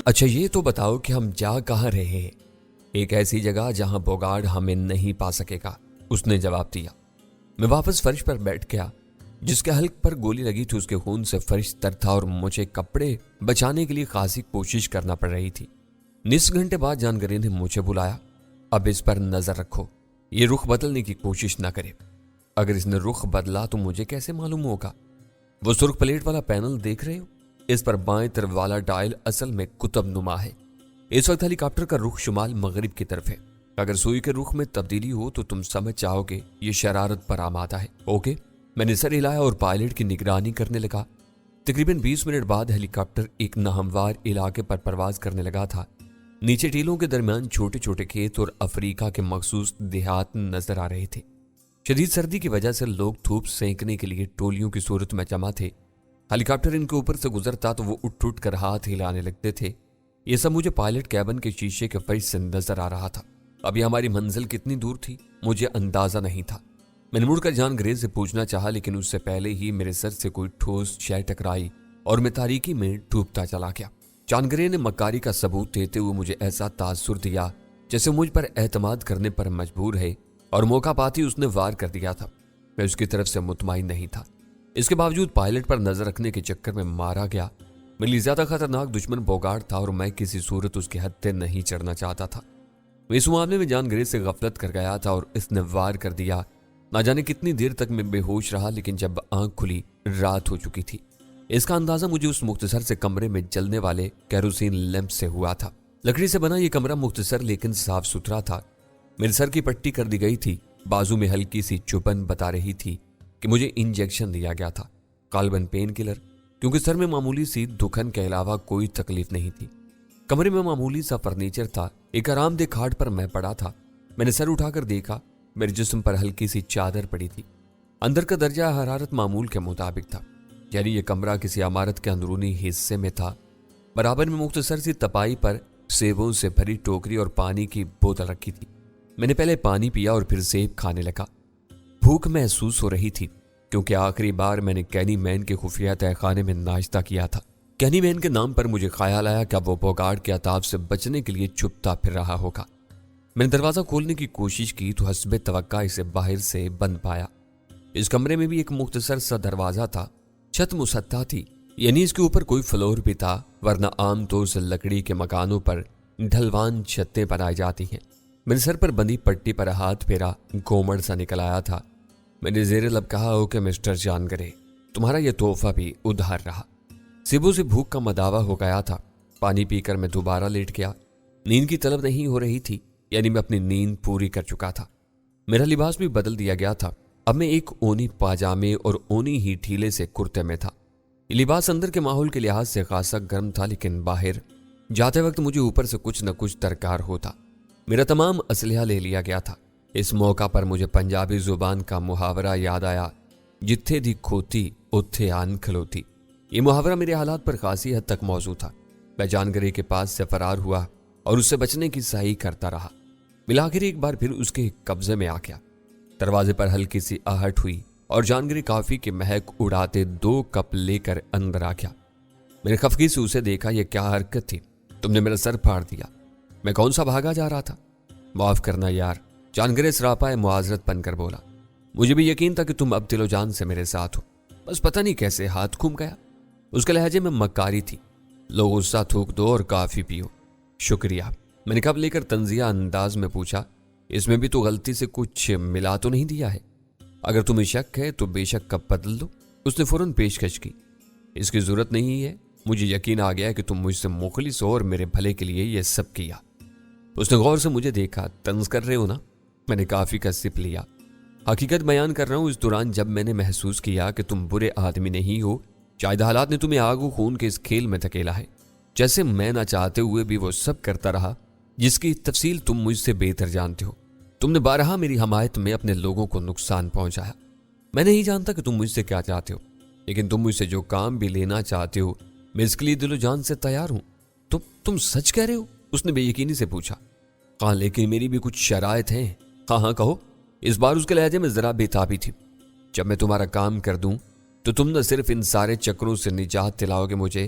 اچھا یہ تو بتاؤ کہ ہم جا کہاں رہے ہیں؟ ایک ایسی جگہ جہاں بوگارڈ ہمیں نہیں پا سکے گا، اس نے جواب دیا۔ میں واپس فرش پر بیٹھ گیا۔ جس کے حلق پر گولی لگی تھی اس کے خون سے فرش تر تھا اور مجھے کپڑے بچانے کے لیے خاصی کوشش کرنا پڑ رہی تھی۔ نصف گھنٹے بعد جانگری نے مجھے بلایا۔ اب اس پر نظر رکھو، یہ رخ بدلنے کی کوشش نہ کرے۔ اگر اس نے رخ بدلا تو مجھے کیسے معلوم ہوگا؟ وہ سرخ پلیٹ والا پینل دیکھ رہے ہو؟ اس پر بائیں طرف والا ڈائل اصل میں قطب نما ہے۔ اس وقت ہیلی کاپٹر کا رخ شمال مغرب کی طرف ہے۔ اگر سوئی کے رخ میں تبدیلی ہو تو تم سمجھ جاؤ گے یہ شرارت پر آمادہ ہے۔ اوکے؟ میں نے سر ہلایا اور پائلٹ کی نگرانی کرنے لگا۔ تقریباً 20 منٹ بعد ہیلی کاپٹر ایک ناہموار علاقے پر پرواز کرنے لگا تھا۔ نیچے ٹیلوں کے درمیان چھوٹے چھوٹے کھیت اور افریقہ کے مخصوص دیہات نظر آ رہے تھے۔ شدید سردی کی وجہ سے لوگ دھوپ سینکنے کے لیے ٹولیوں کی صورت میں جمع تھے۔ ہیلی کاپٹر ان کے اوپر سے گزرتا تو وہ اٹھ اٹھ کر ہاتھ ہلانے لگتے تھے۔ یہ سب مجھے پائلٹ کیبن کے شیشے کے فرش سے نظر آ رہا تھا۔ ابھی ہماری منزل کتنی دور تھی مجھے اندازہ نہیں تھا۔ میں نے مڑ کر جان گریز سے پوچھنا چاہا، لیکن اس سے پہلے ہی میرے سر سے کوئی ٹھوس شے ٹکرائی اور میں تاریکی میں ڈوبتا چلا گیا۔ جان گرے نے مکاری کا ثبوت دیتے ہوئے مجھے ایسا تاثر دیا جیسے مجھ پر اعتماد کرنے پر مجبور ہے، اور موقع پاتی اس نے وار کر دیا تھا۔ میں اس کی طرف سے مطمئن نہیں تھا۔ اس کے باوجود پائلٹ پر نظر رکھنے کے چکر میں مارا گیا۔ میرے لیے زیادہ خطرناک دشمن بوگارڈ تھا اور میں کسی صورت اس کے ہتھے نہیں چڑھنا چاہتا تھا۔ میں اس معاملے میں جان گریز سے غفلت کر گیا تھا اور اس نے وار کر دیا۔ نہ جانے کتنی دیر تک میں بے ہوش رہا، لیکن جب آنکھ کھلی رات ہو چکی تھی۔ اس کا اندازہ مجھے اس مختصر سے کمرے میں جلنے والے کیروسین لیمپ سے ہوا تھا۔ لکڑی سے بنا یہ کمرہ مختصر لیکن صاف ستھرا تھا۔ میرے سر کی پٹی کر دی گئی تھی۔ بازو میں ہلکی سی چبھن بتا رہی تھی کہ مجھے انجیکشن دیا گیا تھا، غالباً پین کلر، کیونکہ سر میں معمولی سی دکھن کے علاوہ کوئی تکلیف نہیں تھی۔ کمرے میں معمولی سا فرنیچر تھا۔ ایک آرام دہ کھاٹ پر میں پڑا تھا۔ میں نے سر اٹھا کر دیکھا، میرے جسم پر ہلکی سی چادر پڑی تھی۔ اندر کا درجہ حرارت معمول کے مطابق تھا، یعنی یہ کمرہ کسی عمارت کے اندرونی حصے میں تھا۔ برابر میں مختصر سی تپائی پر سیبوں سے بھری ٹوکری اور پانی کی بوتل رکھی تھی۔ میں نے پہلے پانی پیا اور پھر سیب کھانے لگا۔ بھوک محسوس ہو رہی تھی کیونکہ آخری بار میں نے کینی مین کے خفیہ تہہ خانے میں ناشتہ کیا تھا۔ کینی مین کے نام پر مجھے خیال آیا کہ اب وہ بوگارڈ کے عطاب سے بچنے کے لیے چھپتا پھر رہا ہوگا۔ میں نے دروازہ کھولنے کی کوشش کی تو حسب توقع اسے باہر سے بند پایا۔ اس کمرے میں بھی ایک مختصر سا دروازہ تھا۔ چھت مسطح تھی، یعنی اس کے اوپر کوئی فلور بھی تھا، ورنہ عام طور سے لکڑی کے مکانوں پر ڈھلوان چھتیں بنائی جاتی ہیں۔ میرے سر پر بندی پٹی پر ہاتھ پھیرا، گومڑ سا نکل آیا تھا۔ میں نے زیر لب کہا ہو کہ مسٹر جان گرے، تمہارا یہ تحفہ بھی ادھار رہا۔ سیبوں سے بھوک کا مداوع ہو گیا تھا۔ پانی پی کر میں دوبارہ لیٹ گیا۔ نیند کی طلب نہیں ہو رہی تھی، یعنی میں اپنی نیند پوری کر چکا تھا۔ میرا لباس بھی بدل دیا گیا تھا۔ اب میں ایک اونی پاجامے اور اونی ہی ڈھیلے سے کرتے میں تھا۔ یہ لباس اندر کے ماحول کے لحاظ سے خاصا گرم تھا، لیکن باہر جاتے وقت مجھے اوپر سے کچھ نہ کچھ درکار ہوتا۔ میرا تمام اسلحہ لے لیا گیا تھا۔ اس موقع پر مجھے پنجابی زبان کا محاورہ یاد آیا، جتھے دی کھوتی اتھے آن کھلوتی۔ یہ محاورہ میرے حالات پر خاصی حد تک موزوں تھا۔ میں جانگرے کے پاس سے فرار ہوا اور اس سے بچنے کی سعی کرتا رہا۔ بالآخر ایک بار پھر اس کے قبضے میں آ گیا۔ دروازے پر ہلکی سی آہٹ ہوئی اور جانگرے کافی کی مہک اڑاتے 2 کپ لے کر اندر آ گیا۔ میں نے خفگی سے اسے دیکھا۔ یہ کیا حرکت تھی؟ تم نے میرا سر پھاڑ دیا۔ میں کون سا بھاگا جا رہا تھا؟ معاف کرنا یار، جانگرے سراپا معذرت بن کر بولا۔ مجھے بھی یقین تھا کہ تم اب دل و جان سے میرے ساتھ ہو، بس پتہ نہیں کیسے ہاتھ گھوم گیا۔ اس کے لہجے میں مکاری تھی۔ لو غصہ تھوک دو اور کافی پیو۔ شکریہ، میں نے کب لے کر تنزیہ انداز میں پوچھا۔ اس میں بھی تو غلطی سے کچھ ملا تو نہیں دیا ہے؟ اگر تمہیں شک ہے تو بے شک کب بدل دو، اس نے فوراً پیشکش کی۔ اس کی ضرورت نہیں ہے، مجھے یقین آ گیا کہ تم مجھ سے مخلص ہو اور میرے بھلے کے لیے یہ سب کیا۔ اس نے غور سے مجھے دیکھا۔ طنز کر رہے ہو نا؟ میں نے کافی کا سپ لیا۔ حقیقت بیان کر رہا ہوں، اس دوران جب میں نے محسوس کیا کہ تم برے آدمی نہیں ہو، شاید حالات نے تمہیں آگ و خون کے اس کھیل میں دھکیلا ہے، جیسے میں نہ چاہتے ہوئے بھی وہ سب کرتا رہا جس کی تفصیل تم مجھ سے بہتر جانتے ہو۔ تم نے بارہا میری حمایت میں اپنے لوگوں کو نقصان پہنچایا۔ میں نہیں جانتا کہ تم مجھ سے کیا چاہتے ہو، لیکن تم مجھ سے جو کام بھی لینا چاہتے ہو میں اس کے لیے دل و جان سے تیار ہوں۔ تو تم سچ کہہ رہے ہو؟ اس نے بے یقینی سے پوچھا۔ ہاں، لیکن میری بھی کچھ شرائط ہیں۔ ہاں کہو۔ اس بار اس کے لہجے میں ذرا بےتابی تھی۔ جب میں تمہارا کام کر دوں تو تم نہ صرف ان سارے چکروں سے نجات دلاؤ گے مجھے،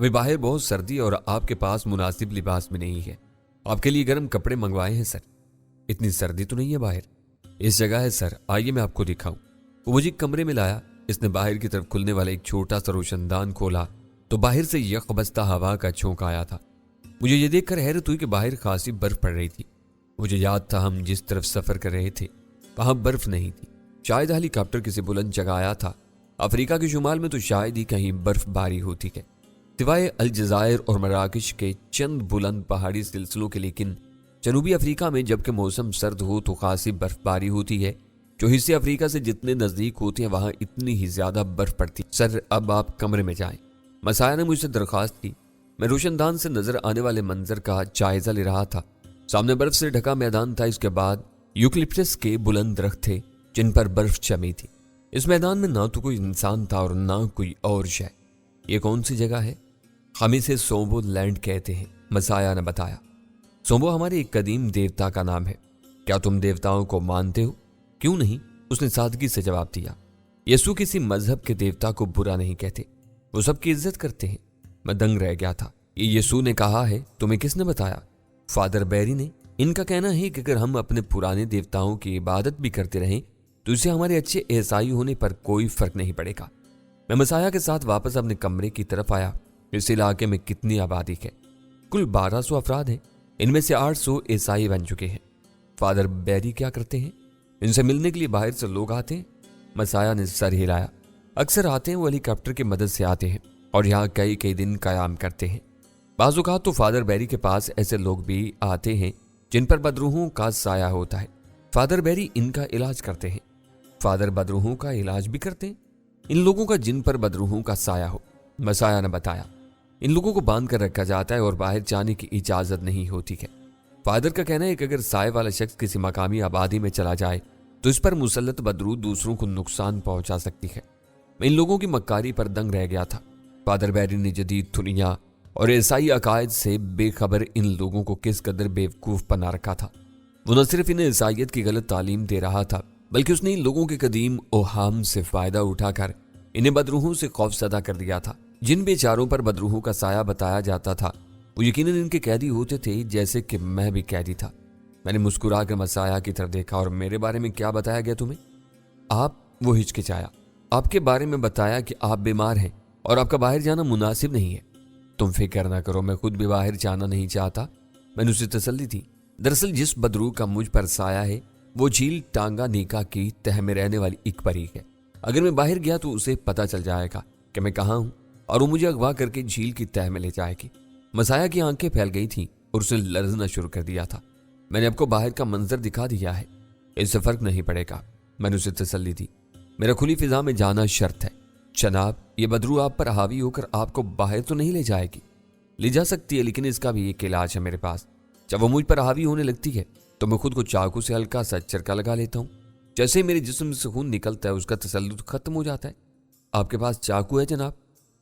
ابھی باہر بہت سردی اور آپ کے پاس مناسب لباس بھی نہیں ہے. آپ کے لیے گرم کپڑے منگوائے ہیں سر. اتنی سردی تو نہیں ہے باہر. اس جگہ ہے سر, آئیے میں آپ کو دکھاؤں. وہ مجھے کمرے میں لایا. اس نے باہر کی طرف کھلنے والا ایک چھوٹا سا روشن دان کھولا تو باہر سے یک بستہ ہوا کا جھونکا آیا تھا. مجھے یہ دیکھ کر حیرت ہوئی کہ باہر خاصی برف پڑ رہی تھی. مجھے یاد تھا ہم جس طرف سفر کر رہے تھے وہاں برف نہیں تھی. شاید ہیلی کاپٹر کسی بلند جگہ آیا تھا. افریقہ کے شمال میں تو شاید ہی کہیں برف باری ہوتی ہے سوائے الجزائر اور مراکش کے چند بلند پہاڑی سلسلوں کے. لیکن جنوبی افریقہ میں جب کہ موسم سرد ہو تو خاصی برف باری ہوتی ہے. جو حصے افریقہ سے جتنے نزدیک ہوتے ہیں وہاں اتنی ہی زیادہ برف پڑتی. سر اب آپ کمرے میں جائیں. مسایا نے مجھ سے درخواست کی. میں روشن دان سے نظر آنے والے منظر کا جائزہ لے رہا تھا. سامنے برف سے ڈھکا میدان تھا. اس کے بعد یوکلپٹس کے بلند درخت تھے جن پر برف جمی تھی. اس میدان میں نہ تو کوئی انسان تھا اور نہ کوئی اور شے. یہ کون سی جگہ ہے؟ ہم اسے سومبو لینڈ کہتے ہیں, مسایا نے بتایا. سومبو ہمارے ایک قدیم دیوتا کا نام ہے. کیا تم دیوتاؤں کو مانتے ہو؟ کیوں نہیں, اس نے سادگی سے جواب دیا. یسوع کسی مذہب کے دیوتا کو برا نہیں کہتے, وہ سب کی عزت کرتے ہیں. میں دنگ رہ گیا تھا. یہ یسوع نے کہا ہے. تمہیں کس نے بتایا؟ فادر بیری نے. ان کا کہنا ہے کہ اگر ہم اپنے پرانے دیوتاؤں کی عبادت بھی کرتے رہیں تو اسے ہمارے اچھے عیسائی ہونے پر کوئی فرق نہیں پڑے گا. میں مسایا کے ساتھ واپس اپنے کمرے کی طرف آیا. اس علاقے میں کتنی آبادی ہے؟ کل 1200 افراد ہیں. ان میں سے 800 عیسائی بن چکے ہیں. فادر بیری کیا کرتے ہیں؟ ان سے ملنے کے لیے باہر سے لوگ آتے ہیں. مسایا نے سر ہلایا. اکثر آتے ہیں. وہ ہیلی کاپٹر کی مدد سے آتے ہیں اور یہاں کئی دن قیام کرتے ہیں. بعض اوقات تو فادر بیری کے پاس ایسے لوگ بھی آتے ہیں جن پر بدروحوں کا سایہ ہوتا ہے. فادر بیری ان کا علاج کرتے ہیں. فادر بدروحوں کا علاج بھی کرتے ہیں؟ ان لوگوں کا جن پر بدروحوں کا سایہ ہو. مسایا نے بتایا. ان لوگوں کو باندھ کر رکھا جاتا ہے اور باہر جانے کی اجازت نہیں ہوتی ہے. فادر کا کہنا ہے کہ اگر سائے والا شخص کسی مقامی آبادی میں چلا جائے تو اس پر مسلط بدروح دوسروں کو نقصان پہنچا سکتی ہے. میں ان لوگوں کی مکاری پر دنگ رہ گیا تھا. فادر بیری نے جدید دنیا اور عیسائی عقائد سے بے خبر ان لوگوں کو کس قدر بیوقوف بنا رکھا تھا. وہ نہ صرف انہیں عیسائیت کی غلط تعلیم دے رہا تھا بلکہ اس نے ان لوگوں کے قدیم اوہام سے فائدہ اٹھا کر انہیں بدروحوں سے خوف زدہ کر دیا تھا. جن بیچاروں پر بدروحوں کا سایہ بتایا جاتا تھا وہ یقیناً ان کے قیدی ہوتے تھے جیسے کہ میں بھی قیدی تھا. میں نے مسکرا کر مسایا کی طرف دیکھا. اور میرے بارے میں کیا بتایا گیا تمہیں؟ وہ ہچکچایا. آپ کے بارے میں بتایا کہ آپ بیمار ہیں اور آپ کا باہر جانا مناسب نہیں ہے. تم فکر نہ کرو, میں خود بھی باہر جانا نہیں چاہتا. میں نے اسے تسلی دی. دراصل جس بدروح کا مجھ پر سایہ ہے وہ جھیل ٹانگا نیکا کی تہ میں رہنے والی ایک پری ہے. اگر میں باہر گیا تو اسے پتہ چل جائے گا کہ میں کہاں ہوں اور وہ مجھے اغوا کر کے جھیل کی تہ میں لے جائے گی. مسایا کی آنکھیں پھیل گئی تھیں اور اس نے لرزنا شروع کر دیا تھا. میں نے آپ کو باہر کا منظر دکھا دیا ہے, اس سے فرق نہیں پڑے گا. میں نے اسے تسلی دی. میرا کھلی فضا میں جانا شرط ہے. جناب, یہ بدروح آپ پر حاوی ہو کر آپ کو باہر تو نہیں لے جائے گی. لے جا سکتی ہے لیکن اس کا بھی ایک علاج ہے میرے پاس. جب وہ مجھ پر حاوی ہونے لگتی ہے تو میں خود کو چاقو سے ہلکا سا چرکا لگا لیتا ہوں. جیسے ہی میرے جسم سے خون نکلتا ہے اس کا تسلط ختم ہو جاتا ہے. آپ کے پاس چاقو ہے جناب؟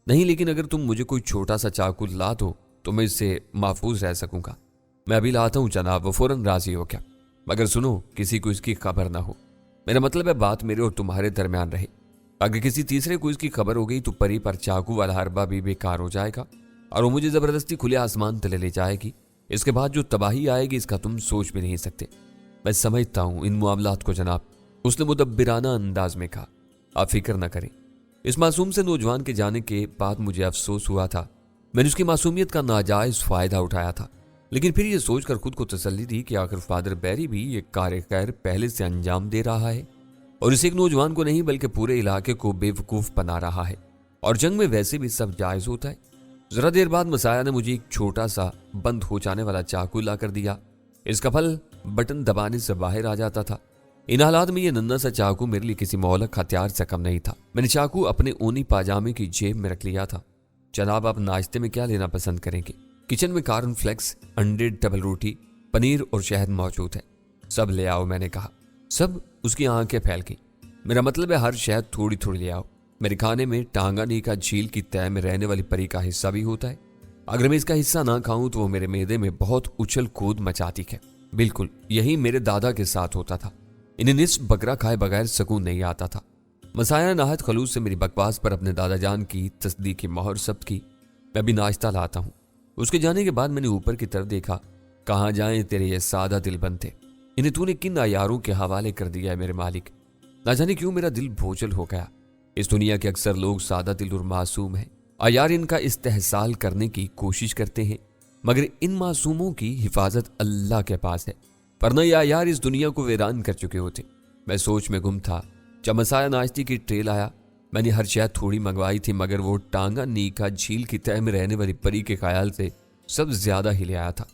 نہیں, لیکن اگر تم مجھے کوئی چھوٹا سا چاقو لا دو تو میں اس سے محفوظ رہ سکوں گا. میں ابھی لاتا ہوں جناب. وہ فوراً راضی ہو گیا. مگر سنو, کسی کو اس کی خبر نہ ہو. میرا مطلب ہے بات میرے اور تمہارے درمیان رہے. اگر کسی تیسرے کو اس کی خبر ہو گئی تو پری پر چاقو والا حربہ بھی بیکار ہو جائے گا اور وہ مجھے زبردستی کھلے آسمان تلے لے جائے گی. اس کے بعد جو تباہی آئے گی اس کا تم سوچ بھی نہیں سکتے. میں سمجھتا ہوں ان معاملات کو جناب, اس نے مدبرانہ انداز میں کہا. آپ فکر نہ کریں. اس معصوم سے نوجوان کے جانے کے بعد مجھے افسوس ہوا تھا. میں نے اس کی معصومیت کا ناجائز فائدہ اٹھایا تھا, لیکن پھر یہ سوچ کر خود کو تسلی دی کہ آخر فادر بیری بھی یہ کار خیر پہلے سے انجام دے رہا ہے اور اسے ایک نوجوان کو نہیں بلکہ پورے علاقے کو بے وقوف بنا رہا ہے. اور جنگ میں ویسے بھی سب جائز ہوتا ہے. ذرا دیر بعد مسایا نے مجھے ایک چھوٹا سا بند ہو جانے والا چاقو لا کر دیا. اس کا پھل بٹن دبانے سے باہر آ جاتا تھا. ان حالات میں یہ ننھا سا چاقو میرے لیے کسی مہلک ہتھیار سے کم نہیں تھا. میں نے چاقو اپنے اونی پاجامے کی جیب میں رکھ لیا تھا. جناب, آپ ناشتے میں کیا لینا پسند کریں گے؟ کچن میں کارن فلیکس, انڈے, ڈبل روٹی, پنیر اور شہد موجود ہے. سب لے آؤ, میں نے کہا. سب؟ اس کی آنکھیں پھیل گئیں. میرا مطلب ہے ہر شہد تھوڑی تھوڑی لے آؤ. میرے کھانے میں ٹانگانی کا جھیل کی تہ میں رہنے والی پری کا حصہ بھی ہوتا ہے. اگر میں اس کا حصہ نہ کھاؤں تو وہ میرے معدے میں بہت اچھل کود مچاتی ہے. بالکل یہی میرے دادا کے ساتھ ہوتا تھا. انہیں نصف بکرا کھائے بغیر سکون نہیں آتا تھا. مسایا نے نہایت خلوص سے میری بکواس پر اپنے دادا جان کی تصدیق کی مہر ثبت کی. میں بھی ناشتہ لاتا ہوں۔ اس کے جانے کے بعد میں نے اوپر کی طرف دیکھا۔ کہاں جائیں تیرے یہ سادہ دل بنتے، انہیں تو نے کن عیاروں کے حوالے کر دیا ہے میرے مالک۔ نہ جانے کیوں میرا دل بوجھل ہو گیا۔ اس دنیا کے اکثر لوگ سادہ دل اور معصوم ہیں، عیار ان کا استحصال کرنے کی کوشش کرتے ہیں، مگر ان معصوموں کی حفاظت اللہ کے پاس ہے، ورنہ یہ عیار اس دنیا کو ویران کر چکے ہوتے۔ میں سوچ میں گم تھا۔ چمسایا ناشتے کی ٹرے لایا۔ میں نے ہر شاید تھوڑی منگوائی تھی، مگر وہ ٹانگا نیکا جھیل کی تہہ میں رہنے والی پری کے خیال سے سب زیادہ ہل آیا تھا۔